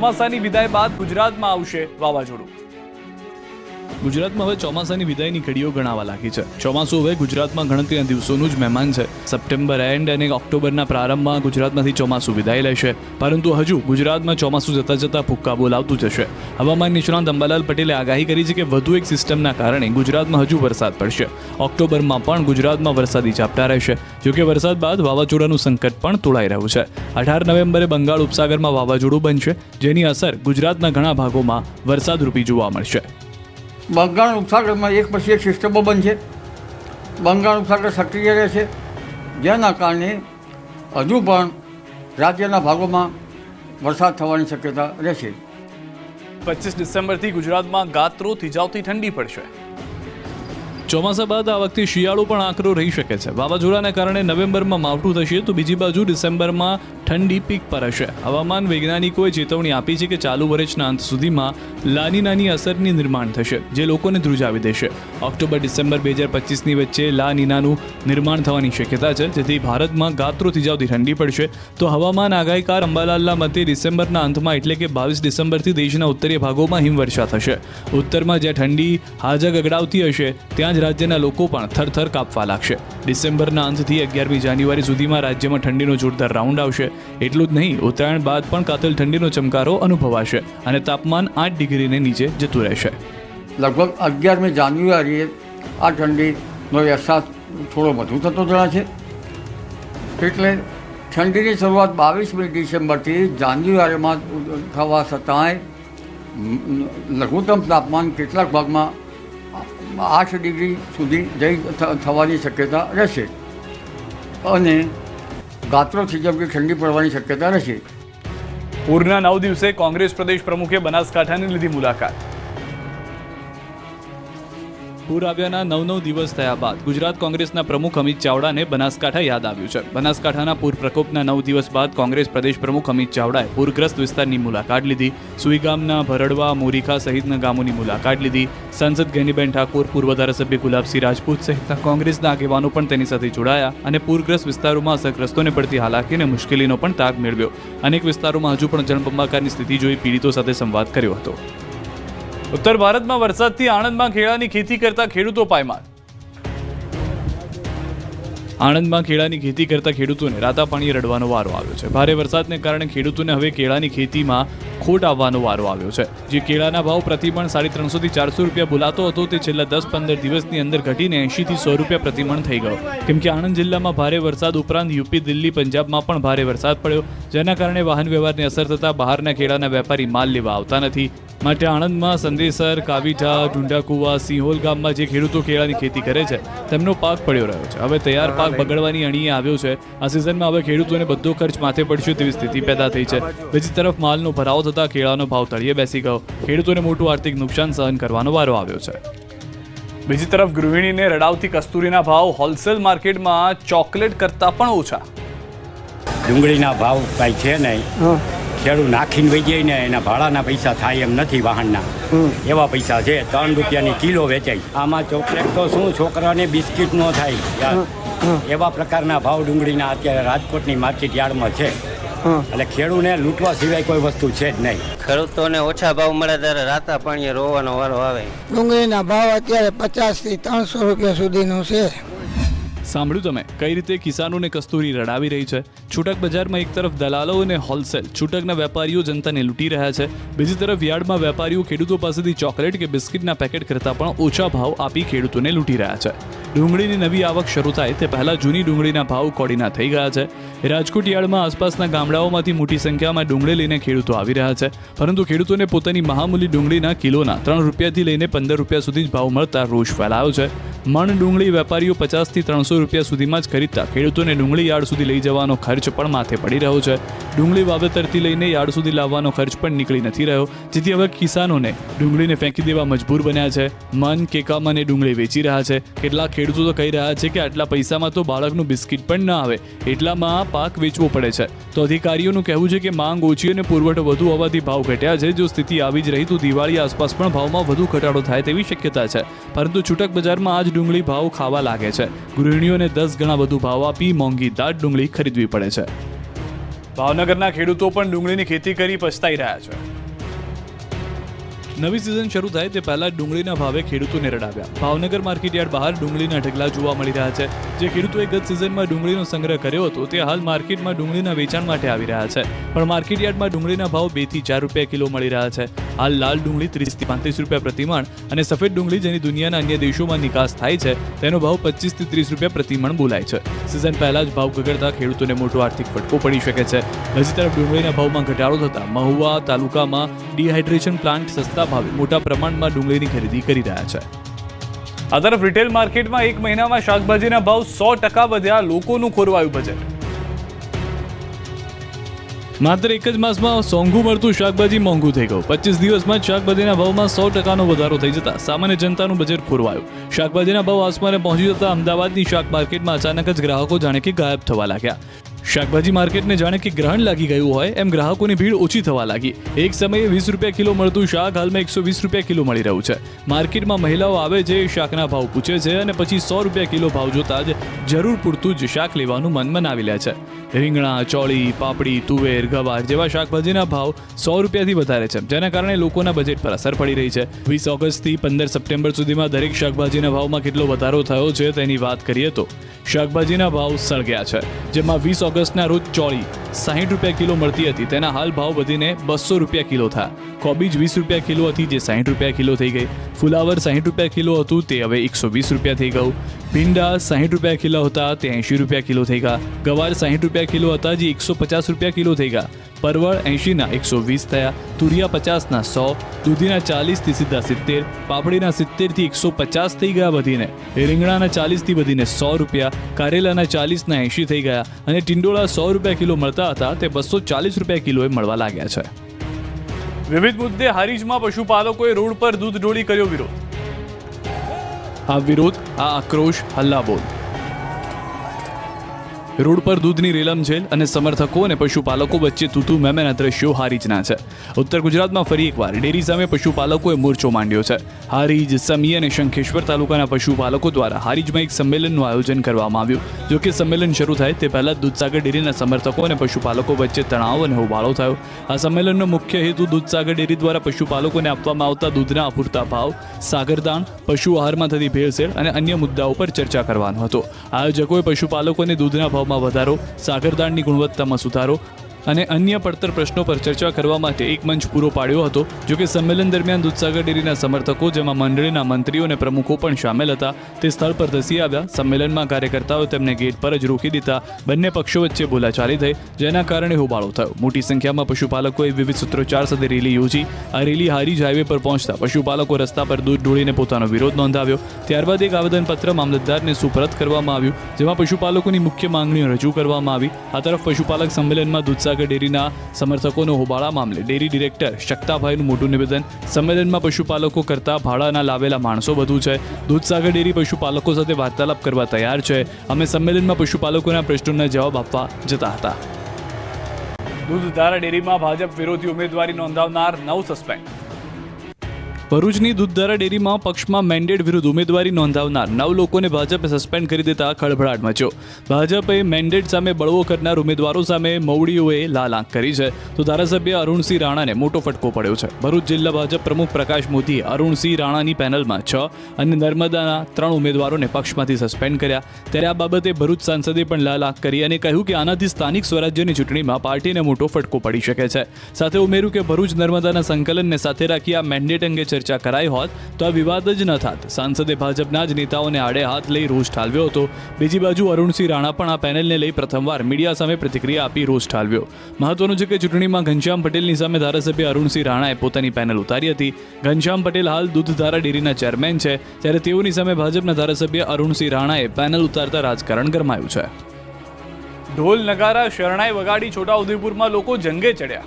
ચોમાસાની વિદાય બાદ ગુજરાતમાં આવશે વાવાઝોડું. ગુજરાતમાં હવે ચોમાસાની વિદાયની ઘડીઓ ગણાવા લાગી છે. ચોમાસું હવે ગુજરાતમાં ગણતરીના દિવસોનું જ મહેમાન છે. સપ્ટેમ્બર એન્ડ અને ઓક્ટોબરના પ્રારંભમાં ગુજરાતમાંથી ચોમાસું વિદાય લેશે, પરંતુ હજુ ગુજરાતમાં ચોમાસું જતા જતા ફૂક્કા બોલાવતું જશે. હવામાન નિષ્ણાંત અંબાલાલ પટેલે આગાહી કરી છે કે વધુ એક સિસ્ટમના કારણે ગુજરાતમાં હજુ વરસાદ પડશે. ઓક્ટોબરમાં પણ ગુજરાતમાં વરસાદી ઝાપટા રહેશે. જોકે વરસાદ બાદ વાવાઝોડાનું સંકટ પણ તોળાઈ રહ્યું છે. 18 નવેમ્બરે બંગાળ ઉપસાગરમાં વાવાઝોડું બનશે, જેની અસર ગુજરાતના ઘણા ભાગોમાં વરસાદરૂપી જોવા મળશે. બંગાળ ઉપસાગરમાં એક પછી એક સિસ્ટમો બનશે. બંગાળ ઉપસાગર સક્રિય રહેશે, જેના કારણે હજુ પણ રાજ્યના ભાગોમાં વરસાદ થવાની શક્યતા રહેશે. 25 ડિસેમ્બરથી ગુજરાતમાં ગાત્રો થીજાવતી ઠંડી પડશે. ચોમાસા બાદ આ વખતે શિયાળો પણ આકરો રહી શકે છે. વાવાઝોડાના કારણે નવેમ્બરમાં માવઠું થશે, તો બીજી બાજુ ડિસેમ્બરમાં ઠંડી પીક પર હશે. હવામાન વૈજ્ઞાનિકોએ ચેતવણી આપી છે કે ચાલુ વર્ષના અંત સુધીમાં લાનીનાની અસરની નિર્માણ થશે, જે લોકોને ધ્રુજાવી દેશે. ઓક્ટોબર ડિસેમ્બર 2025ની વચ્ચે લાનીનાનું નિર્માણ થવાની શક્યતા છે, જેથી ભારતમાં ગાત્રો થીજાવતી ઠંડી પડશે. તો હવામાન આગાહીકાર અંબાલાલના મતે ડિસેમ્બરના અંતમાં એટલે કે 22 ડિસેમ્બરથી દેશના ઉત્તરીય ભાગોમાં હિમવર્ષા થશે. ઉત્તરમાં જ્યાં ઠંડી હાજા ગગડાવતી હશે, ત્યાં રાજ્યના લોકો પણ થરથર કાપવા લાગશે. ડિસેમ્બરના અંતથી 11મી જાન્યુઆરી સુધીમાં રાજ્યમાં ઠંડીનો જોરદાર રાઉન્ડ આવશે. એટલું જ નહીં, ઉત્તરાયણ બાદ પણ કાતિલ ઠંડીનો ચમકારો અનુભવાશે અને તાપમાન 8 ડિગ્રીને નીચે જતું રહેશે. લગભગ 11મી જાન્યુઆરીએ આ ઠંડીનો અહેસાસ થોડો વધુ થતો જણાશે. એટલે ઠંડીની શરૂઆત 22મી ડિસેમ્બરથી જાન્યુઆરીમાં થવા છતાંય લઘુત્તમ તાપમાન કેટલાક ભાગમાં 8 ડિગ્રી સુધી થવાની શક્યતા રહેશે અને ગાત્રો થીજાવતી ઠંડી પડવાની શક્યતા રહેશે. પૂરના 9 દિવસે કોંગ્રેસ પ્રદેશ પ્રમુખે બનાસકાંઠાની લીધી મુલાકાત. પૂર આવ્યાના 9 દિવસ થયા બાદ ગુજરાત કોંગ્રેસના પ્રમુખ અમિત ચાવડાને બનાસકાંઠા યાદ આવ્યું છે. બનાસકાંઠાના પૂર પ્રકોપના 9 દિવસ બાદ કોંગ્રેસ પ્રદેશ પ્રમુખ અમિત ચાવડાએ પૂરગ્રસ્ત વિસ્તારની મુલાકાત લીધી. સુઈગામના ભરડવા, મોરીખા સહિતના ગામોની મુલાકાત લીધી. સાંસદ ગેનીબેન ઠાકોર, પૂર્વ ધારાસભ્ય ગુલાબસિંહ રાજપૂત સહિતના કોંગ્રેસના આગેવાનો પણ તેની સાથે જોડાયા અને પૂરગ્રસ્ત વિસ્તારોમાં અસરગ્રસ્તોને પડતી હાલાકી અને મુશ્કેલીનો પણ તાગ મેળવ્યો. અનેક વિસ્તારોમાં હજુ પણ જળબંબાકારની સ્થિતિ જોઈ પીડિતો સાથે સંવાદ કર્યો હતો. ઉત્તર ભારતમાં વરસાદથી આણંદમાં કેળાની ખેતી કરતા ખેડૂતો પાયમાલ. આણંદમાં કેળાની ખેતી કરતા ખેડૂતોને રાતા પાણીએ રડવાનો વારો આવ્યો છે. ભારે વરસાદને કારણે ખેડૂતોને હવે કેળાની ખેતીમાં ખોટ આવવાનો વારો આવ્યો છે. જે કેળાના ભાવ પ્રતિમણ 350 થી 400 રૂપિયા બોલાતો હતો, તે છેલ્લા 10-15 દિવસની અંદર ઘટીને 80 થી 100 રૂપિયા પ્રતિમણ થઈ ગયો. કેમ કે આણંદ જિલ્લામાં ભારે વરસાદ ઉપરાંત યુપી, દિલ્હી, પંજાબમાં પણ ભારે વરસાદ પડ્યો, જેના કારણે વાહન વ્યવહારને અસર થતાં બહારના કેળાના વેપારી માલ લેવા આવતા નથી. માટે આણંદમાં સંદેસર, કાવીઠા, ઢુંડાકુવા, સિંહોલ ગામમાં જે ખેડૂતો કેળાની ખેતી કરે છે, તેમનો પાક પડ્યો રહ્યો છે. હવે તૈયાર પાક બગડવાની અણીએ આવ્યો છે. આ સિઝનમાં હવે ખેડૂતોને બધો ખર્ચ માથે પડશે તેવી સ્થિતિ પેદા થઈ છે. બીજી તરફ માલનો ભરાવો થતાં કેળાનો ભાવ તળિયે બેસી ગયો. ખેડૂતોને મોટું આર્થિક નુકસાન સહન કરવાનો વારો આવ્યો છે. બીજી તરફ ગૃહિણીને રડાવતી કસ્તુરીના ભાવ હોલસેલ માર્કેટમાં ચોકલેટ કરતાં પણ ઓછા. ડુંગળીના ભાવ કાંઈ છે નહીં. ખેડૂત નાખીને વહી જાય ને એના ભાડાના પૈસા થાય એમ નથી, વાહનના એવા પૈસા છે. 3 રૂપિયાની કિલો વેચાય. આમાં ચોકલેટ તો શું, છોકરાને બિસ્કિટ ન થાય એવા પ્રકારના ભાવ ડુંગળીના અત્યારે રાજકોટની માર્કેટ યાર્ડમાં છે. એટલે ખેડૂતને લૂંટવા સિવાય કોઈ વસ્તુ છે જ નહીં. ખેડૂતોને ઓછા ભાવ મળે ત્યારે રાતા પાણીએ રોવાનો વારો આવે. ડુંગળીના ભાવ અત્યારે 50 થી 300 રૂપિયા સુધીનો છે. સાંભળ્યું તમે કઈ રીતે કિસાનોને કસ્તુરી રડાવી રહી છે. છૂટક બજારમાં એક તરફ દલાલો અને હોલસેલ છૂટકના વેપારીઓ જનતાને લૂંટી રહ્યા છે. બીજી તરફ યાર્ડમાં વેપારીઓ ખેડૂતો પાસેથી ચોકલેટ કે બિસ્કિટના પેકેટ કરતાં પણ ઓછા ભાવ આપી ખેડૂતોને લૂંટી રહ્યા છે. ડુંગળીની નવી આવક શરૂ થાય તે પહેલાં જૂની ડુંગળીના ભાવ કોડીના થઈ ગયા છે. રાજકોટ યાર્ડમાં આસપાસના ગામડાઓમાંથી મોટી સંખ્યામાં ડુંગળી લઈને ખેડૂતો આવી રહ્યા છે, પરંતુ ખેડૂતોને પોતાની મહામૂલી ડુંગળીના કિલોના 3 રૂપિયાથી લઈને 15 રૂપિયા સુધી જ ભાવ મળતા રોષ ફેલાયો છે. મણ ડુંગળી વેપારીઓ 50 થી 300 રૂપિયા સુધીમાં જ ખરીદતા ખેડૂતોને ડુંગળી યાર્ડ સુધી લઈ જવાનો ખર્ચ પણ માથે પડી રહ્યો છે. ડુંગળી વાવેતરથી લઈને યાર્ડ સુધી લાવવાનો ખર્ચ પણ નીકળી નથી રહ્યો, જેથી હવે કિસાનોને ડુંગળીને ફેંકી દેવા મજબૂર બન્યા છે. મન કેકામને ડુંગળી વેચી રહ્યા છે. કેટલાક ખેડૂતો તો કહી રહ્યા છે કે આટલા પૈસામાં તો બાળકનું બિસ્કિટ પણ ન આવે, એટલામાં પાક વેચવો પડે છે. તો અધિકારીઓનું કહેવું છે કે માંગ ઓછી અને પુરવઠો વધુ હોવાથી ભાવ ઘટ્યા છે. જો સ્થિતિ આવી જ રહી તો દિવાળી આસપાસ પણ ભાવમાં વધુ ઘટાડો થાય તેવી શક્યતા છે, પરંતુ છૂટક બજારમાં આ જ ડુંગળી ભાવ ખાવા લાગે છે. ગૃહિણીઓને 10 ગણા વધુ ભાવ આપી મોંઘી દાટ ડુંગળી ખરીદવી પડે છે. ભાવનગરના ખેડૂતો પણ ડુંગળીની ખેતી કરી પછતાઈ રહ્યા છે. નવી સિઝન શરૂ થાય તે પહેલા ડુંગળીના ભાવે ખેડૂતોને રડાવ્યા. ભાવનગર માર્કેટયાર્ડ બહાર ડુંગળીના ઢગલા જોવા મળી રહ્યા છે. જે ખેડૂતોએ ગત સિઝનમાં ડુંગળીનો સંગ્રહ કર્યો હતો તે હાલ માર્કેટમાં ડુંગળીના વેચાણ માટે આવી રહ્યા છે. પણ માર્કેટયાર્ડમાં ડુંગળીના ભાવ 2 થી 4 રૂપિયા કિલો મળી રહ્યા છે. હાલ લાલ ડુંગળી 30 થી 35 રૂપિયા પ્રતિમણ અને સફેદ ડુંગળી જેની દુનિયાના અન્ય દેશોમાં નિકાસ થાય છે તેનો ભાવ 25 થી 30 રૂપિયા પ્રતિમણ બોલાય છે. સિઝન પહેલા જ ભાવ ગગડતા ખેડૂતોને મોટો આર્થિક ફટકો પડી શકે છે. બીજી તરફ ડુંગળીના ભાવમાં ઘટાડો થતા મહુવા તાલુકામાં ડિહાઇડ્રેશન પ્લાન્ટ સસ્તા ભાવે મોટા પ્રમાણમાં ડુંગળીની ખરીદી કરી રહ્યા છે. આ તરફ રિટેલ માર્કેટમાં એક મહિનામાં શાકભાજીના ભાવ 100% વધ્યા. લોકોનું ખોરવાયું બજેટ. માત્ર એક જ માસમાં સોંઘું મળતું શાકભાજી મોંઘું થઈ ગયું. 25 દિવસમાં શાકભાજીના ભાવમાં 100%નો વધારો થઈ જતા સામાન્ય જનતાનું બજેટ ખોરવાયું. શાકભાજીના ભાવ આસમાને પહોંચી જતા અમદાવાદની શાક માર્કેટમાં અચાનક જ ગ્રાહકો જાણે કે ગાયબ થવા લાગ્યા. શાકભાજી માર્કેટને જાણે કે ગ્રહણ લાગી ગયું હોય એમ ગ્રાહકોની ભીડ ઓછી થવા લાગી. એક સમયે 20 રૂપિયા કિલો મળતું શાક હાલમાં 120 રૂપિયા કિલો મળી રહ્યું છે. માર્કેટમાં મહિલાઓ આવે છે, શાકના ભાવ પૂછે છે અને પછી 100 રૂપિયા કિલો ભાવ જોતા જ જરૂર પૂરતું જ શાક લેવાનું મન મનાવી લે છે. રીંગણા, ચોળી, પાપડી, તુવેર, ગવાર જેવા શાકભાજીના ભાવ 100 રૂપિયાથી વધારે છે, જેના કારણે લોકોના બજેટ પર અસર પડી રહી છે. 20 ઓગસ્ટથી 15 સપ્ટેમ્બર સુધીમાં દરેક શાકભાજીના ભાવમાં કેટલો વધારો થયો છે તેની વાત કરીએ તો શાકભાજીના ભાવ સળગ્યા છે. જેમાં 20 ઓગસ્ટના રોજ ચોળી 60 રૂપિયા કિલો મળતી હતી, તેના હાલ ભાવ વધીને 200 રૂપિયા કિલો થયા. કોબીજ 20 રૂપિયા કિલો હતી, જે 60 રૂપિયા કિલો થઈ ગઈ. ફુલાવર 60 રૂપિયા કિલો હતું, તે હવે 120 રૂપિયા થઈ ગયું. ભીંડા 60 રૂપિયા કિલો હતા, તે 80 રૂપિયા કિલો થઈ ગયા. ગવાર 60 રૂપિયા કિલો હતા, જે 150 રૂપિયા કિલો થઈ ગયા. પરવળ 80ના 120 થયા. તુરિયા 50ના 100, દૂધીના 40 થી સીધા 70, પાપડીના 70 થી 150 થઈ ગયા વધીને. રીંગણાના 40 થી વધીને 100 રૂપિયા, કારેલાના 40 ના 80 થઈ ગયા અને ટિંડોળા 100 રૂપિયા કિલો મળતા હતા તે 240 રૂપિયા કિલોએ મળવા લાગ્યા છે. વિવિધ મુદ્દે હારીજમાં પશુપાલકોએ રોડ પર દૂધ ઢોળી કર્યો વિરોધ. આ વિરોધ, આ આક્રોશ, હલ્લાબોલ. રોડ પર દૂધની રેલમછેલ અને સમર્થકો અને પશુપાલકો વચ્ચે તૂતુ મેમેના દ્રશ્યો હારીજના છે. ઉત્તર ગુજરાતમાં ફરી એકવાર ડેરી સામે પશુપાલકોએ મોરચો માંડ્યો છે. હારીજ, સમી અને શંખેશ્વર તાલુકાના પશુપાલકો દ્વારા હારીજમાં એક સંમેલનનું આયોજન કરવામાં આવ્યું. જો કે સંમેલન શરૂ થાય તે પહેલા દૂધસાગર ડેરીના સમર્થકો અને પશુપાલકો વચ્ચે તણાવ અને હોબાળો થયો. આ સંમેલનનો મુખ્ય હેતુ દૂધસાગર ડેરી દ્વારા પશુપાલકોને આપવામાં આવતા દૂધના અપૂરતા ભાવ, સાગરદાણ, પશુ આહારમાં થતી ભેળસેળ અને અન્ય મુદ્દાઓ પર ચર્ચા કરવાનો હતો. આયોજકોએ પશુપાલકોને દૂધના ભાવ વધારો, સાગરદાણની ગુણવત્તામાં સુધારો અને અન્ય પડતર પ્રશ્નો પર ચર્ચા કરવા માટે એક મંચ પૂરો પાડ્યો હતો. જો કે સંમેલન દરમિયાન દૂધસાગર ડેરીના સમર્થકો, જેમાં મંડળીના મંત્રીઓ અને પ્રમુખો પણ સામેલ હતા, તે સ્થળ પર ધસી આવ્યા. સંમેલનમાં કાર્યકર્તાઓ તેમને ગેટ પર જ રોકી દીધા. બંને પક્ષો વચ્ચે બોલાચાલી થઈ, જેના કારણે હોબાળો થયો. મોટી સંખ્યામાં પશુપાલકોએ વિવિધ સૂત્રોચ્ચાર સાથે રેલી યોજી. આ રેલી હારીજ હાઈવે પર પહોંચતા પશુપાલકો રસ્તા પર દૂધ ઢોળીને પોતાનો વિરોધ નોંધાવ્યો. ત્યારબાદ એક આવેદનપત્ર મામલતદારને સુપરત કરવામાં આવ્યું, જેમાં પશુપાલકોની મુખ્ય માંગણીઓ રજૂ કરવામાં આવી. આ તરફ પશુપાલક સંમેલનમાં દૂધસાગર ડેરીના સમર્થકોનો હોબાળા મામલે ડેરી ડિરેક્ટર શકતાભાઈનું મોટું નિવેદન. સંમેલનમાં પશુપાલકો કરતા ભાડાના લાવેલા માણસો વધુ છે. દૂધસાગર ડેરી પશુપાલકો સાથે વાર્તાલાપ કરવા તૈયાર છે. અમે સંમેલનમાં પશુપાલકોના પ્રશ્નોના જવાબ આપવા જતા હતા. દૂધધારા ડેરીમાં ભાજપ વિરોધી ઉમેદવારી નોંધાવનાર 9 સસ્પેન્ડ. ભરૂચની દૂધધારા ડેરીમાં પક્ષમાં મેન્ડેટ વિરુદ્ધ ઉમેદવારી નોંધાવનાર 9 લોકોને ભાજપે સસ્પેન્ડ કરી દેતા ખળભળાટ મચ્યો. ભાજપે મેન્ડેટ સામે બળવો કરનાર ઉમેદવારો સામે મવડીઓએ લાલ આંખ કરી છે, તો ધારાસભ્ય અરુણસિંહ રાણાને મોટો ફટકો પડ્યો છે. ભરૂચ જિલ્લા ભાજપ પ્રમુખ પ્રકાશ મોદીએ અરુણસિંહ રાણાની પેનલમાં 6 અને નર્મદાના 3 ઉમેદવારોને પક્ષમાંથી સસ્પેન્ડ કર્યા. ત્યારે આ બાબતે ભરૂચ સાંસદે પણ લાલ આંખ કરી અને કહ્યું કે આનાથી સ્થાનિક સ્વરાજ્યની ચૂંટણીમાં પાર્ટીને મોટો ફટકો પડી શકે છે. સાથે ઉમેર્યું કે ભરૂચ નર્મદાના સંકલનને સાથે રાખી આ મેન્ડેટ અંગે ચર્ચા કરાઈ હોત તો આ વિવાદ જ ન થાત. સાંસદે ભાજપના જ નેતાઓને આડે હાથ લઈ રોષ ઠાલવ્યો હતો. બીજી બાજુ અરુણસિંહ રાણા પણ આ પેનલને લઈ પ્રથમવાર મીડિયા સામે પ્રતિક્રિયા આપી રોષ ઠાલવ્યો. મહત્વનું છે કે ચૂંટણીમાં ઘનશ્યામ પટેલની સામે ધારાસભ્ય અરુણસિંહ રાણાએ પોતાની પેનલ ઉતારી હતી. ઘનશ્યામ પટેલ હાલ દૂધધારા ડેરીના ચેરમેન છે, ત્યારે તેઓની સામે ભાજપના ધારાસભ્ય અરુણસિંહ રાણાએ પેનલ ઉતારતા રાજકારણ ગરમાયું છે. ઢોલ નગારા શરણાઈ વગાડી છોટાઉદેપુરમાં લોકો જંગે ચડ્યા.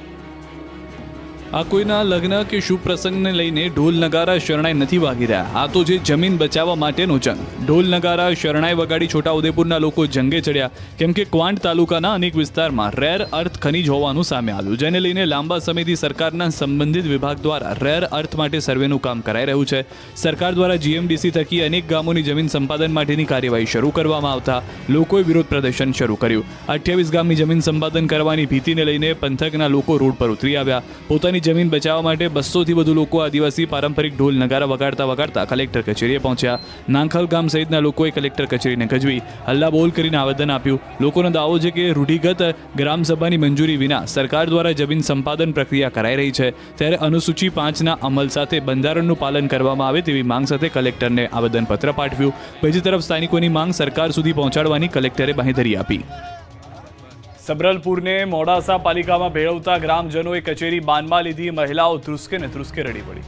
આ કોઈના લગ્ન કે શુભ પ્રસંગને લઈને ઢોલ નગારા શરણાઈ નથી વાગી રહ્યા. આ તો જે જમીન બચાવવા માટેનો જંગ. ઢોલ નગારા શરણાઈ વગાડી છોટાઉદેપુરના લોકો જંગે ચડ્યા કેમ કે ક્વાંટ તાલુકાના અનેક વિસ્તારમાં રેર અર્થ ખનીજ હોવાનું સામે આવ્યું, જેને લઈને લાંબા સમયથી સરકારના સંબંધિત વિભાગ દ્વારા રેર અર્થ માટે સર્વેનું કામ કરાઈ રહ્યું છે. સરકાર દ્વારા જીએમડીસી થકી અનેક ગામોની જમીન સંપાદન માટેની કાર્યવાહી શરૂ કરવામાં આવતા લોકોએ વિરોધ પ્રદર્શન શરૂ કર્યું. 28 ગામની જમીન સંપાદન કરવાની ભીતિને લઈને પંથકના લોકો રોડ પર ઉતરી આવ્યા. પોતાની જમીન બચાવવા માટે 200થી વધુ લોકો આદિવાસી પારંપરિક ઢોલ નગારા વગાડતા કલેક્ટર કચેરીએ પહોંચ્યા. નાંખલ ગામ સહિતના લોકોએ કલેક્ટર કચેરીને ગજવી હલ્લાબોલ કરીને આવેદન આપ્યું. લોકોનો દાવો છે કે રૂઢિગત ગ્રામસભાની મંજૂરી વિના સરકાર દ્વારા જમીન સંપાદન પ્રક્રિયા કરાઈ રહી છે, ત્યારે અનુસૂચિ 5ના અમલ સાથે બંધારણનું પાલન કરવામાં આવે તેવી માંગ સાથે કલેક્ટરને આવેદનપત્ર પાઠવ્યું. બીજી તરફ સ્થાનિકોની માંગ સરકાર સુધી પહોંચાડવાની કલેક્ટરે બાંહેધરી આપી. સબરલપુરને મોડાસા પાલિકામાં ભેળવતા ગ્રામજનોએ કચેરી બાનમાં લીધી. મહિલાઓ ધ્રુસકે રડી પડી.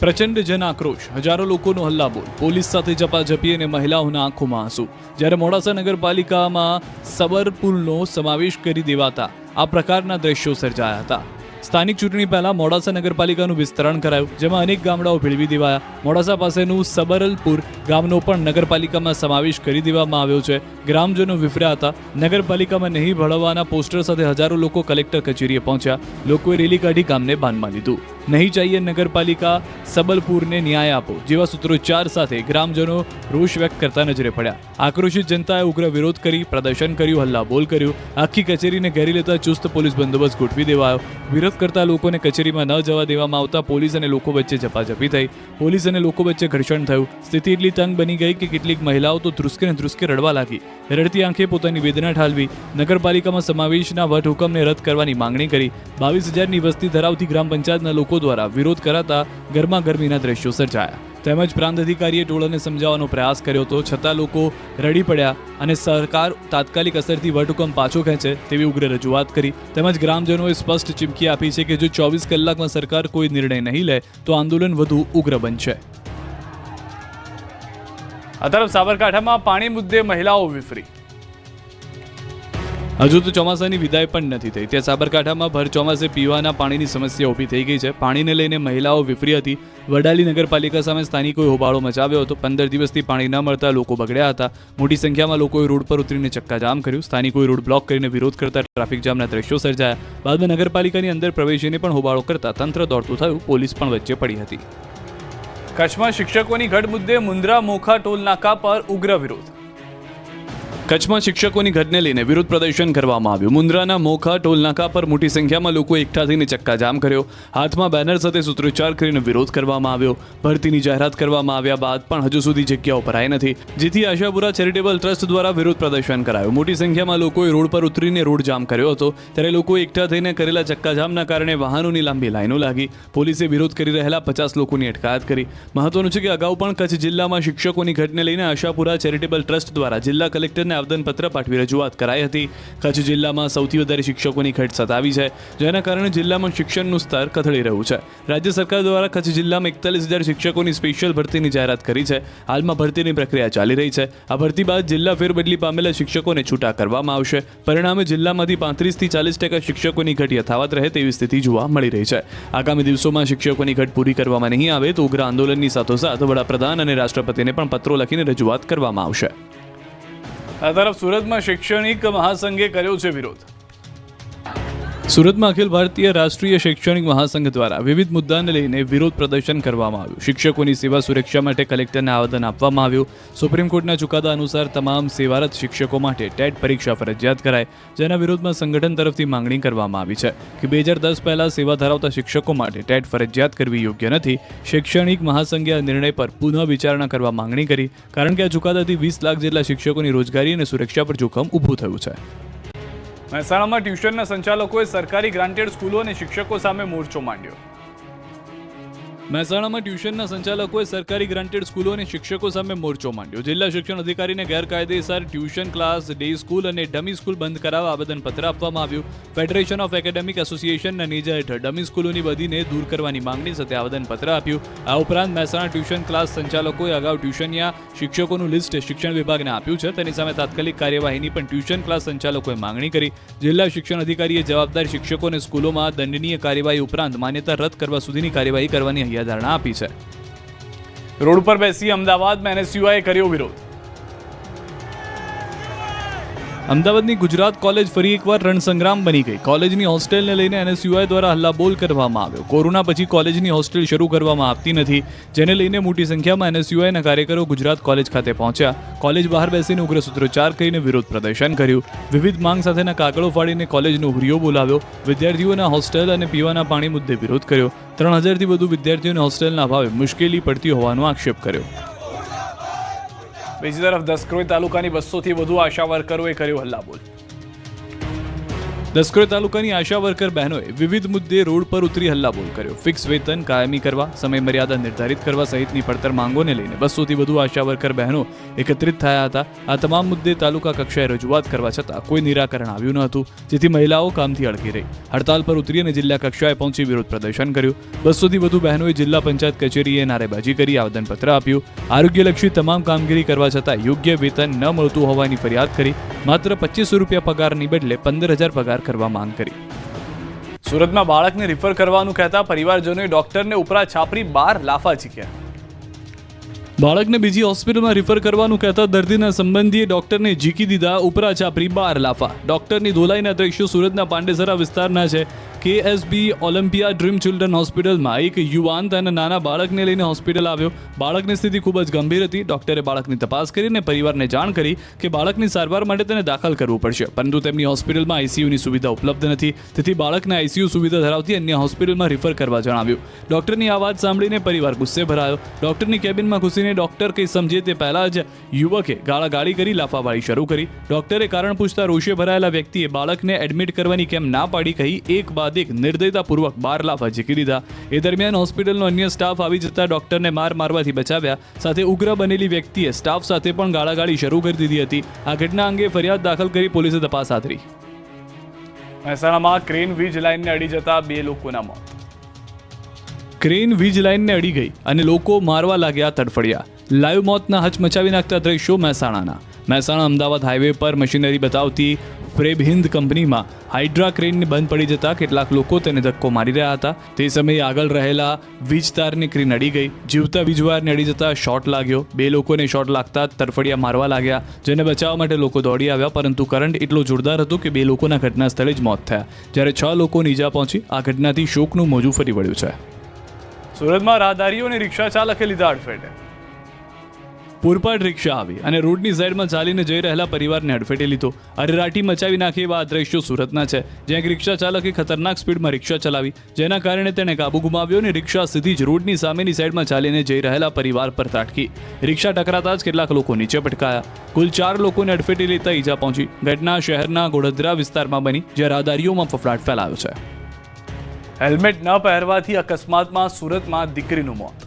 પ્રચંડ જન આક્રોશ, હજારો લોકોનો હલ્લાબોલ, પોલીસ સાથે ઝપાઝપી અને મહિલાઓના આંખોમાં આંસુ. જ્યારે મોડાસા નગરપાલિકામાં સબરપુરનો સમાવેશ કરી દેવાતા આ પ્રકારના દ્રશ્યો સર્જાયા હતા. સ્થાનિક ચૂંટણી પહેલા મોડાસા નગરપાલિકાનું વિસ્તરણ કરાયું, જેમાં અનેક ગામડાઓ ભેળવી દેવાયા. મોડાસા પાસેનું સબરલપુર ગામનો પણ નગરપાલિકામાં સમાવેશ કરી દેવામાં આવ્યો છે. ગ્રામજનો વિફર્યા હતા. નગરપાલિકામાં નહીં ભળવાના પોસ્ટર સાથે હજારો લોકો કલેક્ટર કચેરીએ પહોંચ્યા. લોકોએ રેલી કાઢી ગામને બાનમાં લીધું. નહીં ચાહીએ નગરપાલિકા, સબલપુરને ન્યાય આપો જેવા સૂત્રોચ્ચાર સાથે ગ્રામજનો રોષ વ્યક્ત કરતા નજરે પડ્યા. આક્રોશિત જનતાએ ઉગ્ર વિરોધ કરી પ્રદર્શન કર્યું, હલ્લાબોલ કર્યું. આખી કચેરીને ઘેરી લેતા ચુસ્ત પોલીસ બંદોબસ્ત ગોઠવી દેવાયો. વિરોધ કરતા લોકોને કચેરીમાં ન જવા દેવામાં આવતા પોલીસ અને લોકો વચ્ચે ઝપાઝપી થઈ. પોલીસ અને લોકો વચ્ચે ઘર્ષણ થયું. સ્થિતિ એટલી તંગ બની ગઈ કે કેટલીક મહિલાઓ તો ધ્રુસકે રડવા લાગી. રડતી આંખે પોતાની વેદના ઠાલવી. નગરપાલિકામાં સમાવેશના વટહુકમને રદ કરવાની માંગણી કરી. 22,000ની વસ્તી ધરાવતી ગ્રામ પંચાયતના લોકો દ્વારા વિરોધ કરાતા ગરમાગરમીના દ્રશ્યો સર્જાયા. તેમજ પ્રાંત અધિકારીએ ટોળાને સમજાવવાનો પ્રયાસ કર્યો હતો, છતાં લોકો રડી પડ્યા અને સરકાર તાત્કાલિક અસરથી વટહુકમ પાછો ખેંચે તેવી ઉગ્ર રજૂઆત કરી. તેમજ ગ્રામજનોએ સ્પષ્ટ ચીમકી આપી છે કે જો 24 કલાકમાં સરકાર કોઈ નિર્ણય નહીં લે તો આંદોલન વધુ ઉગ્ર બનશે. આ તરફ સાબરકાંઠામાં પાણી મુદ્દે મહિલાઓ વિફરી. હજુ તો ચોમાસાની વિદાય પણ નથી થઈ, ત્યાં સાબરકાંઠામાં ભર ચોમાસે પીવાના પાણીની સમસ્યા ઊભી થઈ ગઈ છે. પાણીને લઈને મહિલાઓ વિફરી હતી. વડાલી નગરપાલિકા સામે સ્થાનિકોએ હોબાળો મચાવ્યો હતો. 15 દિવસથી પાણી ન મળતા લોકો બગડ્યા હતા. મોટી સંખ્યામાં લોકોએ રોડ પર ઉતરીને ચક્કાજામ કર્યું. સ્થાનિકોએ રોડ બ્લોક કરીને વિરોધ કરતા ટ્રાફિક જામના દ્રશ્યો સર્જાયા. બાદમાં નગરપાલિકાની અંદર પ્રવેશીને પણ હોબાળો કરતા તંત્ર દોડતું થયું. પોલીસ પણ વચ્ચે પડી હતી. કચ્છમાં શિક્ષકોની ઘટ મુદ્દે મુન્દ્રા મોખા ટોલ નાકા પર ઉગ્ર વિરોધ. કચ્છમાં શિક્ષકોની ઘટને લઈને વિરોધ પ્રદર્શન કરવામાં આવ્યું. મુન્દ્રાના મોખા ટોલ નાકા પર મોટી સંખ્યામાં લોકો એકઠા થઈને ચક્કાજામ કર્યો. હાથમાં બેનર સાથે સૂત્રોચ્ચાર કરીને વિરોધ કરવામાં આવ્યો. ભરતીની જાહેરાત કરવામાં આવ્યા બાદ પણ હજુ સુધી જગ્યાઓ ભરાઈ નથી, જેથી આશાપુરા ચેરિટેબલ ટ્રસ્ટ દ્વારા વિરોધ પ્રદર્શન કરાયું. મોટી સંખ્યામાં લોકોએ રોડ પર ઉતરીને રોડ જામ કર્યો હતો. ત્યારે લોકોએ એકઠા થઈને કરેલા ચક્કાજામના કારણે વાહનોની લાંબી લાઈનો લાગી. પોલીસે વિરોધ કરી રહેલા 50 લોકોની અટકાયત કરી. મહત્વનું છે કે અગાઉ પણ કચ્છ જિલ્લામાં શિક્ષકોની ઘટને લઈને આશાપુરા ચેરિટેબલ ટ્રસ્ટ દ્વારા જિલ્લા કલેક્ટરને આવેદનપત્ર પાઠવી રજૂઆત કરાઈ હતી. કચ્છ જિલ્લામાં સૌથી વધારે શિક્ષકોની ઘટ સતાવી છે, જેના કારણે જિલ્લામાં શિક્ષણનું સ્તર કથળી રહ્યું છે. રાજ્ય સરકાર દ્વારા કચ્છ જિલ્લામાં 41,000 શિક્ષકોની સ્પેશિયલ ભરતીની જાહેરાત કરી છે. હાલમાં ભરતીની પ્રક્રિયા ચાલી રહી છે. આ ભરતી બાદ જિલ્લા ફેરબદલી પામેલા શિક્ષકોને છૂટા કરવામાં આવશે. પરિણામે જિલ્લામાંથી 35થી 40% શિક્ષકોની ઘટ યથાવત રહે તેવી સ્થિતિ જોવા મળી રહી છે. આગામી દિવસોમાં શિક્ષકોની ઘટ પૂરી કરવામાં નહીં આવે તો ઉગ્ર આંદોલનની સાથોસાથ વડાપ્રધાન અને રાષ્ટ્રપતિને પણ પત્રો લખીને રજૂઆત કરવામાં આવશે. આ તરફ સુરતમાં શૈક્ષણિક મહાસંઘે કર્યો છે વિરોધ. સુરતમાં અખિલ ભારતીય રાષ્ટ્રીય શૈક્ષણિક મહાસંઘ દ્વારા વિવિધ મુદ્દાને લઈને વિરોધ પ્રદર્શન કરવામાં આવ્યું. શિક્ષકોની સેવા સુરક્ષા માટે કલેક્ટરને આવેદન આપવામાં આવ્યું. સુપ્રીમ કોર્ટના ચુકાદા અનુસાર તમામ સેવારત શિક્ષકો માટે ટેટ પરીક્ષા ફરજિયાત કરાય, જેના વિરોધમાં સંગઠન તરફથી માંગણી કરવામાં આવી છે કે 2010 પહેલા સેવા ધરાવતા શિક્ષકો માટે ટેટ ફરજિયાત કરવી યોગ્ય નથી. શૈક્ષણિક મહાસંઘે આ નિર્ણય પર પુનઃ વિચારણા કરવા માંગણી કરી, કારણ કે આ ચુકાદાથી 20 લાખ જેટલા શિક્ષકોની રોજગારી અને સુરક્ષા પર જોખમ ઊભું થયું છે. મહેસાણામાં ટ્યુશનના સંચાલકોએ સરકારી ગ્રાન્ટેડ સ્કૂલો અને શિક્ષકો સામે મોરચો માંડ્યો. મહેસાણામાં ટ્યુશનના સંચાલકોએ સરકારી ગ્રાન્ટેડ સ્કૂલો અને શિક્ષકો સામે મોરચો માંડ્યો. જિલ્લા શિક્ષણ અધિકારીને ગેરકાયદેસર ટ્યુશન ક્લાસ, ડે સ્કૂલ અને ડમી સ્કૂલ બંધ કરાવવા આવેદનપત્ર આપવામાં આવ્યું. ફેડરેશન ઓફ એકેડેમિક એસોસિએશનના નેજા હેઠળ ડમી સ્કૂલોની બદીને દૂર કરવાની માંગણી સાથે આવેદનપત્ર આપ્યું. આ ઉપરાંત મહેસાણા ટ્યુશન ક્લાસ સંચાલકોએ અગાઉ ટ્યુશનના શિક્ષકોનું લિસ્ટ શિક્ષણ વિભાગને આપ્યું છે. તેની સામે તાત્કાલિક કાર્યવાહીની પણ ટ્યુશન ક્લાસ સંચાલકોએ માંગણી કરી. જિલ્લા શિક્ષણ અધિકારીએ જવાબદાર શિક્ષકો અને સ્કૂલોમાં દંડનીય કાર્યવાહી ઉપરાંત માન્યતા રદ કરવા સુધીની કાર્યવાહી કરવાની ધારણા આપી છે. રોડ પર બેસી અમદાવાદમાં એનએસયુઆઈએ કર્યો વિરોધ. અમદાવાદની ગુજરાત કોલેજ ફરી એકવાર રણસંગ્રામ બની ગઈ. કોલેજની હોસ્ટેલને લઈને એનએસયુઆઈ દ્વારા હલ્લાબોલ કરવામાં આવ્યો. કોરોના પછી કોલેજની હોસ્ટેલ શરૂ કરવામાં આવતી નથી, જેને લઈને મોટી સંખ્યામાં એનએસયુઆઈના કાર્યકરો ગુજરાત કોલેજ ખાતે પહોંચ્યા. કોલેજ બહાર બેસીને ઉગ્ર સૂત્રોચ્ચાર કરીને વિરોધ પ્રદર્શન કર્યું. વિવિધ માંગ સાથેના કાગળો ફાડીને કોલેજનો હુરિયો બોલાવ્યો. વિદ્યાર્થીઓના હોસ્ટેલ અને પીવાના પાણી મુદ્દે વિરોધ કર્યો. 3000થી વધુ વિદ્યાર્થીઓને હોસ્ટેલના અભાવે મુશ્કેલી પડતી હોવાનો આક્ષેપ કર્યો. બીજી તરફ દસક્રોઈ તાલુકાની 200થી વધુ આશા વર્કરોએ કર્યો હલ્લાબોલ. દસક્રોઈ તાલુકાની આશા વર્કર બહેનોએ વિવિધ મુદ્દે રોડ પર ઉતરી હલ્લાબોલ કર્યો. ફિક્સ વેતન કાયમી કરવા, સમય મર્યાદા નિર્ધારિત કરવા સહિતની પડતર માંગોને લઈને 200થી વધુ આશા વર્કર બહેનો એકત્રિત થયા હતા. આ તમામ મુદ્દે તાલુકા કક્ષાએ રજૂઆત કરવા છતાં કોઈ નિરાકરણ આવ્યું ન હતું, જેથી મહિલાઓ કામથી અડકી રહી. હડતાલ પર ઉતરી અને જિલ્લા કક્ષાએ પહોંચી વિરોધ પ્રદર્શન કર્યું. 200થી વધુ બહેનોએ જિલ્લા પંચાયત કચેરીએ નારેબાજી કરી આવેદનપત્ર આપ્યું. આરોગ્યલક્ષી તમામ કામગીરી કરવા છતાં યોગ્ય વેતન ન મળતું હોવાની ફરિયાદ કરી. માત્ર 2500 રૂપિયા પગારની બદલે 15000 પગાર કરવા માંગ કરી. સુરતમાં બાળકને રિફર કરવાનું કહેતા પરિવારજનોએ ડોક્ટરને ઉપરા છાપરી 12 લાફા ઝીક્યા. બાળકને બીજી હોસ્પિટલમાં રિફર કરવાનું કહેતા દર્દીના સંબંધીએ ડોક્ટરને ઝીકી દીધા ઉપરા છાપરી 12 લાફા. ડોક્ટરની ધોલાઈના દ્રશ્યો સુરતના પાંડેસરા વિસ્તારના છે. કેએસબી ઓલિમ્પિયા ડ્રીમ ચિલ્ડ્રન હોસ્પિટલમાં એક યુવાન તેના નાના બાળકને લઈને હોસ્પિટલ આવ્યો. બાળકની સ્થિતિ ખૂબ જ ગંભીર હતી. ડોક્ટરે બાળકની તપાસ કરીને પરિવારને જાણ કરી કે બાળકની સારવાર માટે તેને દાખલ કરવું પડશે, પરંતુ તેમની હોસ્પિટલમાં આઈસીયુની સુવિધા ઉપલબ્ધ નથી. તેથી બાળકને આઈસીયુ સુવિધા ધરાવતી અન્ય હોસ્પિટલમાં રિફર કરવા જણાવ્યું. ડોક્ટરની આ વાત સાંભળીને પરિવાર ગુસ્સે ભરાયો. ડોક્ટરની કેબિનમાં ઘૂસીને ડોક્ટર કંઈ સમજે તે પહેલા જ યુવકે ગાળાગાળી કરી લાફાવાળી શરૂ કરી. ડોક્ટરે કારણ પૂછતા રોષે ભરાયેલા વ્યક્તિએ બાળકને એડમિટ કરવાની કેમ ના પાડી કહી એક બાદ એક નિર્દયતાપૂર્વક 12 લાફા ઝીકી દીધા. એ દરમિયાન હોસ્પિટલનો અન્ય સ્ટાફ આવી જતા ડોક્ટરને મારવાથી બચાવ્યા. સાથે ઉગ્ર બનેલી વ્યક્તિએ સ્ટાફ સાથે પણ ગાળાગાળી શરૂ કરી દીધી હતી. આ ઘટના અંગે ફરિયાદ દાખલ કરી પોલીસે તપાસ હાથ ધરી. મહેસાણામાં ક્રેન વીજ લાઇનને અડી જતા 2 લોકોના મોત. ક્રેન વીજ લાઇનને અડી ગઈ અને લોકો મારવા લાગ્યા, તડફડ્યા. લાઈવ મોતના હચમચાવી નાખતા દ્રશ્યો મહેસાણાના. મહેસાણા અમદાવાદ હાઈવે પર મશીનરી બતાવતી પ્રેબહિન્દ કંપનીમાં હાઇડ્રા ક્રેનને બંધ પડી જતા કેટલાક લોકો તેને ધક્કો મારી રહ્યા હતા. તે સમયે આગળ રહેલા વીજ તારની ક્રેન અડી ગઈ. જીવતા વીજવાયરને અડી જતા શોર્ટ લાગ્યો. 2 લોકોને શોર્ટ લાગતા તરફડિયા મારવા લાગ્યા, જેને બચાવવા માટે લોકો દોડી આવ્યા, પરંતુ કરંટ એટલો જોરદાર હતો કે 2 લોકોના ઘટના સ્થળે જ મોત થયા, જ્યારે 6 લોકોને ઈજા પહોંચી. આ ઘટનાથી શોકનું મોજું ફરી વળ્યું છે. સુરતમાં રાહદારીઓ અને રિક્ષા ચાલકે લીધા અડફેટે. પૂરપાટ રિક્ષા આવી અને રોડની સાઈડમાં ચાલીને જઈ રહેલા પરિવારને અડફેટે લીધો. અરેરાટી મચાવી નાખે એવા આ દ્રશ્યો સુરતના છે, જ્યાં એક રિક્ષા ચાલકે ખતરનાક સ્પીડમાં રિક્ષા ચલાવી, જેના કારણે તેણે કાબુ ગુમાવ્યો અને રિક્ષા સીધી જ રોડની સામેની સાઈડમાં ચાલીને જઈ રહેલા પરિવાર પર ત્રાટકી. રિક્ષા ટકરાતા જ કેટલાક લોકો નીચે પટકાયા. કુલ 4 લોકોને અડફેટે લેતા ઈજા પહોંચી. ઘટના શહેરના ગોધરા વિસ્તારમાં બની, જ્યાં રાહદારીઓમાં ફફડાટ ફેલાયો છે. હેલ્મેટ ન પહેરવાથી અકસ્માતમાં સુરતમાં દીકરીનું મોત.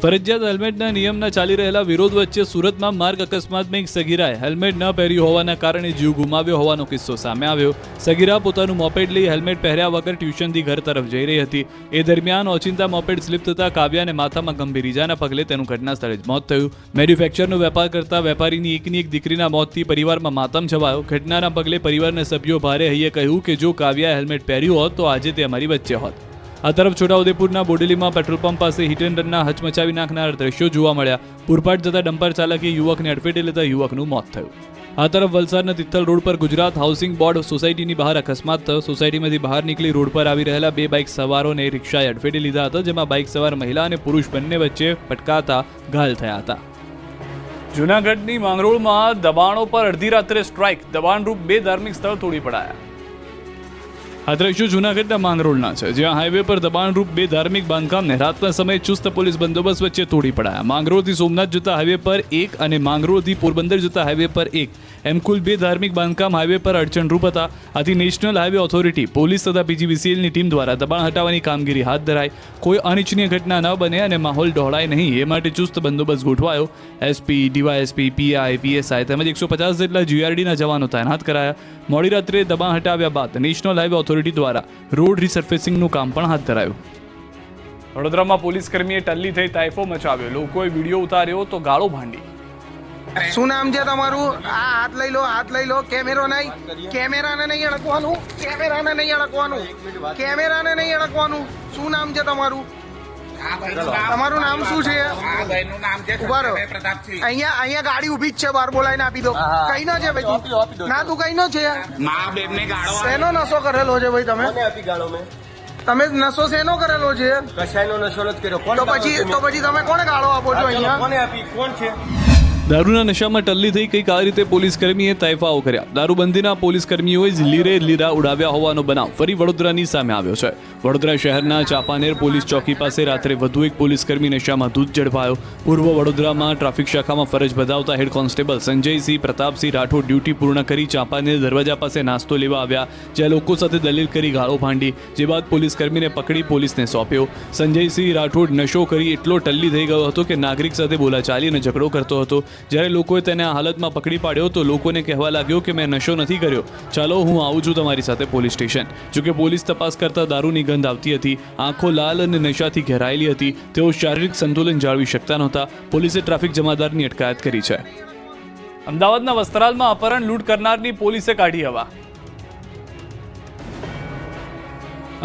ફરજિયાત હેલ્મેટના નિયમના ચાલી રહેલા વિરોધ વચ્ચે સુરતમાં માર્ગ અકસ્માતમાં એક સગીરાએ હેલ્મેટ ન પહેર્યું હોવાના કારણે જીવ ગુમાવ્યો હોવાનો કિસ્સો સામે આવ્યો. સગીરા પોતાનું મોપેડ લઈ હેલ્મેટ પહેર્યા વગર ટ્યુશનથી ઘર તરફ જઈ રહી હતી. એ દરમિયાન ઓચિંતા મોપેડ સ્લીપ થતાં કાવ્યાને માથામાં ગંભીર ઈજાના પગલે તેનું ઘટના સ્થળે જ મોત થયું. મેન્યુફેક્ચરનો વેપાર કરતા વેપારીની એકની એક દીકરીના મોતથી પરિવારમાં માતમ છવાયો. ઘટનાના પગલે પરિવારના સભ્યો ભારે હૈયે કહ્યું કે જો કાવ્યાએ હેલ્મેટ પહેર્યું હોત તો આજે તે અમારી વચ્ચે હોત. આ તરફ છોટાઉદેપુરના બોડેલીમાં પેટ્રોલ પંપ પાસે હિટ એન્ડ રનના હચમચાવી નાખનાર દ્રશ્યો જોવા મળ્યા. પૂરપાટ જતા ડમ્પર ચાલકે યુવકને અડફેટે લેતા યુવકનું મોત થયું. આ તરફ વલસાડના તિથલ રોડ પર ગુજરાત હાઉસિંગ બોર્ડ સોસાયટીની બહાર અકસ્માત થયો. સોસાયટીમાંથી બહાર નીકળી રોડ પર આવી રહેલા 2 બાઇક સવારોને રિક્ષાએ અડફેટે લીધા હતા, જેમાં બાઇક સવાર મહિલા અને પુરુષ બંને વચ્ચે પટકાતા ઘાયલ થયા હતા. જૂનાગઢની માંગરોળમાં દબાણો પર અડધી રાત્રે સ્ટ્રાઇક. દબાણરૂપ 2 ધાર્મિક સ્થળ તોડી પડાયા. આ દ્રશ્યો જૂનાગઢના માંગરોળના છે, જ્યાં હાઈવે પર દબાણરૂપ 2 ધાર્મિક બાંધકામને રાતના સમયે ચુસ્ત પોલીસ બંદોબસ્ત વચ્ચે તોડી પડાયા. માંગરોળથી સોમનાથ જતા હાઈવે પર 1 અને માંગરોળથી પોરબંદર જતા હાઈવે પર 1 એમ કુલ 2 ધાર્મિક બાંધકામ હાઈવે પર અડચણરૂપ હતા. આથી નેશનલ હાઈવે ઓથોરિટી, પોલીસ તથા પીજીવીસીએલની ટીમ દ્વારા દબાણ હટાવવાની કામગીરી હાથ ધરાઈ. કોઈ અનિચ્છનીય ઘટના ન બને અને માહોલ ડહોળાય નહીં એ માટે ચુસ્ત બંદોબસ્ત ગોઠવાયો. એસપી, ડીવાયએસપી, પીઆઈ, પીએસઆઈ તેમજ 150 જેટલા જીઆરડીના જવાનો તૈનાત કરાયા. મોડી રાત્રે દબાણ હટાવ્યા બાદ નેશનલ હાઈવે ઓથોરિટી દ્વારા રોડ રિસર્ફેસિંગનું કામ પણ હાથ ધરાયું. વડોદરામાં પોલીસ કર્મીએ ટલ્લી થઈ તાઇફો મચાવ્યો. લોકોએ વિડીયો ઉતાર્યો તો ગાળો ભાંડી. શું નામ છે તમારું? આ હાથ લઈ લો. કેમેરાને નહીં અડકવાનું. શું નામ છે તમારું? તમારું નામ શું છે? ઉભા રહો. અહીંયા ગાડી ઊભી જ છે, બહાર બોલાવીને આપી દો. કઈ નો છે ભાઈ તું? ના, તું કઈ નો છે? શેનો નશો કરેલો છે ભાઈ તમે નશો શેનો કરેલો છે? તો પછી તમે કોને ગાળો આપો છો અહીંયા? દારૂના નશામાં ટલ્લી થઈ કંઈક આ રીતે પોલીસ કર્મીએ તાઇફાઓ કર્યા. દારૂબંધીના પોલીસ કર્મીઓએ જ લીરા ઉડાવ્યા હોવાનો બનાવ ફરી વડોદરાની સામે આવ્યો છે. વડોદરા શહેરના ચાપાનેર પોલીસ ચોકી પાસે રાત્રે વધુ એક પોલીસ કર્મી નશામાં ધૂત ઝડપાયો. પૂર્વ વડોદરામાં ટ્રાફિક શાખામાં ફરજ બજાવતા head constable Sanjaysinh Pratapsinh Rathod duty પૂર્ણ કરી ચાપાનેર દરવાજા પાસે નાસ્તો લેવા આવ્યા, જ્યાં લોકો સાથે દલીલ કરી ગાળો ભાંડી. જે બાદ પોલીસ કર્મીને પકડી પોલીસને સોંપ્યો. સંજયસિંહ રાઠોડ નશો કરી એટલો ટલ્લી થઈ ગયો હતો કે નાગરિક સાથે બોલાચાલી અને ઝઘડો કરતો હતો. જ્યારે લોકોએ તેને આ હાલતમાં પકડી પાડ્યો તો લોકોને કહેવા લાગ્યો કે મેં નશો નથી કર્યો, ચાલો હું આવું છું તમારી સાથે પોલીસ સ્ટેશન. જોકે પોલીસ તપાસ કરતા દારૂની ગંધ આવતી હતી. આંખો લાલ અને નશાથી ઘેરાયેલી હતી. તેઓ શારીરિક સંતુલન જાળવી શકતા નહોતા. પોલીસે ટ્રાફિક જમાદારની અટકાયત કરી છે. અમદાવાદના વસ્ત્રાલમાં અપહરણ લૂંટ કરનારની પોલીસે કાઢી હવા.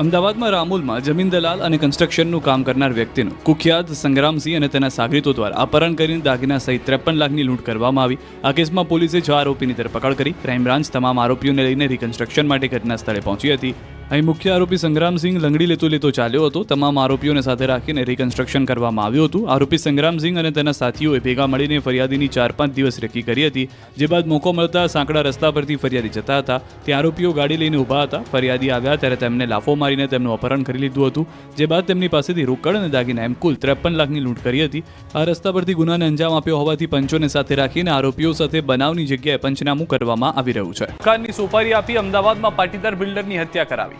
અમદાવાદમાં રામોલમાં જમીન દલાલ અને કન્સ્ટ્રક્શનનું કામ કરનાર વ્યક્તિનું કુખ્યાત સંગ્રામસિંહ અને તેના સાગરીતો દ્વારા અપહરણ કરીને દાગીના સહિત 53 લાખની લૂંટ કરવામાં આવી. આ કેસમાં પોલીસે 6 આરોપીની ધરપકડ કરી. ક્રાઇમ બ્રાન્ચ તમામ આરોપીઓને લઈને રિકન્સ્ટ્રક્શન માટે ઘટના સ્થળે પહોંચી હતી. અહીં મુખ્ય આરોપી સંગ્રામસિંહ લંગડી લેતો ચાલ્યો હતો. તમામ આરોપીઓને સાથે રાખીને રિકન્સ્ટ્રક્શન કરવામાં આવ્યું હતું. આરોપી સંગ્રામસિંહ અને તેના સાથીઓએ ભેગા મળીને ફરિયાદીની 4-5 દિવસ રેકી કરી હતી. જે બાદ મોકો મળતા સાંકડા રસ્તા પરથી ફરિયાદી જતા હતા. ત્યાં આરોપીઓ ગાડી લઈને ઊભા હતા. ફરિયાદી આવ્યા ત્યારે તેમને લાફો મારીને તેમનું અપહરણ કરી લીધું હતું. જે બાદ તેમની પાસેથી રોકડ અને દાગીના એમ કુલ 53 લાખની લૂંટ કરી હતી. આ રસ્તા પરથી ગુનાને અંજામ આપ્યો હોવાથી પંચોને સાથે રાખીને આરોપીઓ સાથે બનાવની જગ્યાએ પંચનામું કરવામાં આવી રહ્યું છે. સરકારની સોપારી આપી અમદાવાદમાં પાટીદાર બિલ્ડરની હત્યા કરાવી.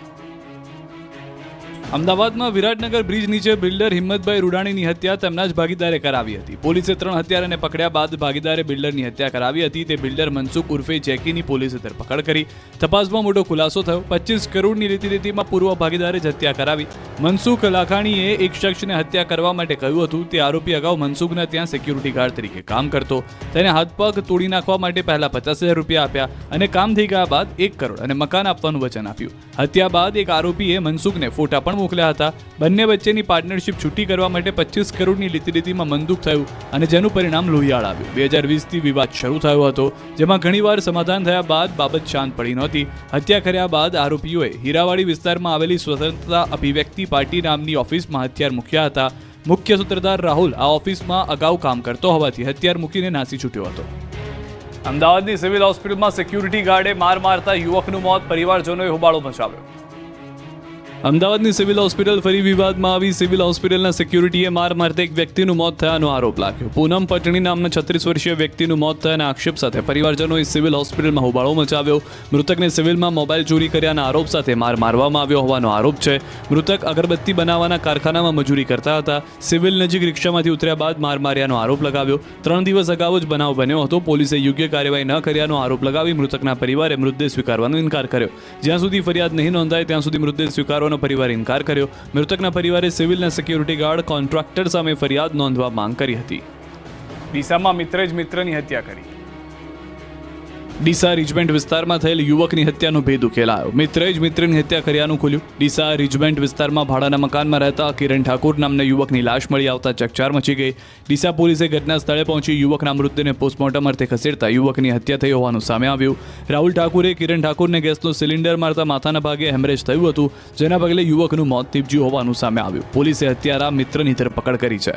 અમદાવાદમાં વિરાટનગર બ્રિજ નીચે બિલ્ડર હિંમતભાઈ રૂડાણીની હત્યા તેમના જ ભાગીદારે કરાવી હતી. પોલીસે 3 હત્યારાને પકડ્યા બાદ ભાગીદારે બિલ્ડરની હત્યા કરાવી હતી. તે બિલ્ડર મનસુખ ઉર્ફે જેકીની પોલીસે ધરપકડ કરી. તપાસમાં મોટો ખુલાસો થયો. 25 કરોડની રીતિમાં પૂર્વ ભાગીદારે જ હત્યા કરાવી. મનસુખ લાખાણીએ એક શખ્સને હત્યા કરવા માટે કહ્યું હતું. તે આરોપી અગાઉ મનસુખના ત્યાં સિક્યુરિટી ગાર્ડ તરીકે કામ કરતો. તેને હાથ પગ તોડી નાખવા માટે પહેલા 50,000 રૂપિયા આપ્યા અને કામ થઈ ગયા બાદ 1 કરોડ અને મકાન આપવાનું વચન આપ્યું. હત્યા બાદ એક આરોપીએ મનસુખને ફોટા પણ મોકલ્યા હતા. બંને વચ્ચેની પાર્ટનરશિપ છૂટી કરવા માટે 25 કરોડની લીતીમાં મંજૂર થયું અને જેનું પરિણામ લોહિયાળ આવ્યું. 2020થી વિવાદ શરૂ થયો હતો, જેમાં ઘણીવાર સમાધાન થયા બાદ બાબત શાંત પડી નહોતી. હત્યા કર્યા બાદ આરોપીઓએ હીરાવાડી વિસ્તારમાં આવેલી સ્વતંત્રતા અભિવ્યક્તિ પાર્ટી નામની ઓફિસમાં હથિયાર મૂક્યા હતા. મુખ્ય સૂત્રધાર રાહુલ આ ઓફિસમાં અગાઉ કામ કરતો હોવાથી હથિયાર મૂકીને નાસી છૂટ્યો હતો. અમદાવાદની સિવિલ હોસ્પિટલમાં સિક્યુરિટી ગાર્ડે માર મારતા યુવકનું મોત, પરિવારજનોએ હોબાળો મચાવ્યો. અમદાવાદની સિવિલ હોસ્પિટલ ફરી વિવાદમાં આવી. સિવિલ હોસ્પિટલના સિક્યુરિટીએ માર મારતા એક વ્યક્તિનું મોત થયાનો આરોપ લાગ્યો. પૂનમ પટણી નામના 36 વર્ષીય વ્યક્તિનું મોત થયાના આક્ષેપ સાથે પરિવારજનોએ સિવિલ હોસ્પિટલમાં હોબાળો મચાવ્યો. મૃતકને સિવિલમાં મોબાઈલ ચોરી કર્યાના આરોપ સાથે મારવામાં આવ્યો હોવાનો આરોપ છે. મૃતક અગરબત્તી બનાવવાના કારખાનામાં મજૂરી કરતા હતા. સિવિલ નજીક રિક્ષામાંથી ઉતર્યા બાદ માર માર્યાનો આરોપ લગાવ્યો. 3 દિવસ અગાઉ જ બનાવ બન્યો હતો. પોલીસે યોગ્ય કાર્યવાહી ન કર્યાનો આરોપ લગાવી મૃતકના પરિવારે મૃતદેહ સ્વીકારવાનો ઇનકાર કર્યો. જ્યાં સુધી ફરિયાદ નહીં નોંધાય ત્યાં સુધી મૃતદેહ સ્વીકારવાનો પરિવારે ઇનકાર કર્યો. મૃતકના પરિવારે સિવિલના સિક્યુરિટી ગાર્ડ કોન્ટ્રાક્ટર સામે ફરિયાદ નોંધવા માંગ કરી હતી. ડીસામાં મિત્રે જ મિત્રની હત્યા કરી. ડીસા રિજમેન્ટ વિસ્તારમાં થયેલ યુવકની હત્યાનો ભેદ ઉકેલાયો. મિત્રે જ મિત્રની હત્યા કર્યાનું ખુલ્યું. ડીસા રિજમેન્ટ વિસ્તારમાં ભાડાના મકાનમાં રહેતા કિરણ ઠાકોર નામના યુવકની લાશ મળી આવતા ચકચાર મચી ગઈ. ડીસા પોલીસે ઘટના સ્થળે પહોંચી યુવકના મૃતદેહને પોસ્ટમોર્ટમ અર્થે ખસેડતા યુવકની હત્યા થઈ હોવાનું સામે આવ્યું. રાહુલ ઠાકુરે કિરણ ઠાકોરને ગેસનો સિલિન્ડર મારતા માથાના ભાગે હેમરેજ થયું હતું, જેના પગલે યુવકનું મોત નીપજ્યું હોવાનું સામે આવ્યું. પોલીસે હત્યારા મિત્રની ધરપકડ કરી છે.